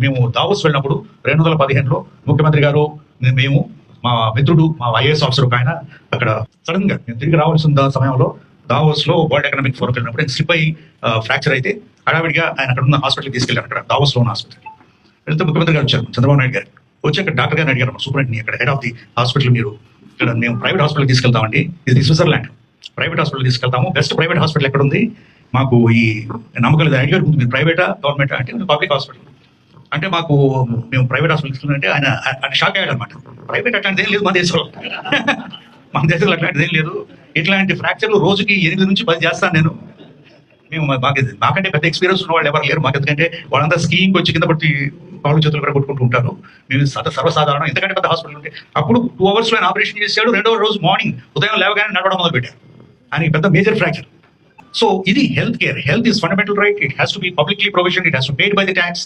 మేము దావోస్ వెళ్ళినప్పుడు 2015లో ముఖ్యమంత్రి గారు మేము మా మిత్రుడు మా ఐఏఎస్ ఆఫీసర్ ఒక ఆయన అక్కడ సడన్ గా మేము తిరిగి రావాల్సిన సమయంలో దావోస్ లో వరల్డ్ ఎకనామిక్ ఫోరం వెళ్ళినప్పుడు ఆయన స్లిప్ అయ్యి ఫ్రాక్చర్ అయితే హడావిడిగా ఆయన అక్కడ ఉన్న హాస్పిటల్కి తీసుకెళ్ళారు. అక్కడ దావోస్ లో ఉన్న హాస్పిటల్ వెళ్తే ముఖ్యమంత్రి గారు వచ్చారు, చంద్రబాబు నాయుడు గారు వచ్చి అక్కడ డాక్టర్ గారిని అడిగారు, సూపరింటెండెంట్ అక్కడ హెడ్ ఆఫ్ ది హాస్పిటల్ మీరు ఇక్కడ మేము ప్రైవేట్ హాస్పిటల్ తీసుకెళ్తామండి, ఇది స్విట్జర్లాండ్ ప్రైవేట్ హాస్పిటల్ తీసుకెళ్తాము, బెస్ట్ ప్రైవేట్ హాస్పిటల్ ఎక్కడ ఉంది మాకు ఈ నమ్మకం లేదు. అడిగారు మీరు ప్రైవేటా గవర్నమెంటా అంటే పబ్లిక్ హాస్పిటల్ అంటే మాకు మేము ప్రైవేట్ హాస్పిటల్ తీసుకుంటే ఆయన షాక్ అయ్యాడు అనమాట. ప్రైవేట్ అట్లాంటిది ఏం లేదు మన దేశంలో, మన దేశంలో అట్లాంటిది ఏం లేదు, ఇట్లాంటి ఫ్రాక్చర్లు రోజుకి 8 నుంచి 10 చేస్తాను నేను. మేము మాకంటే పెద్ద ఎక్స్పీరియన్స్ ఉన్న వాళ్ళు ఎవరు లేరు మాకు, ఎందుకంటే వాళ్ళంతా స్కీయింగ్ వచ్చి కింద పట్టి కాళ్ళు చేతులు కూడా కొట్టుకుంటూ ఉంటారు. మేము సర్వసాధారణం, ఎందుకంటే పెద్ద హాస్పిటల్ ఉంటే అప్పుడు 2 hours ఆయన ఆపరేషన్ చేశాడు. 2వ రోజు మార్నింగ్ ఉదయం లేవగానే నడవడం మొదలు పెట్టారు. ఆయన పెద్ద మేజర్ ఫ్రాక్చర్. సో ఇది health care. Health is fundamental right. It has to be publicly provision. It has to paid by the tax.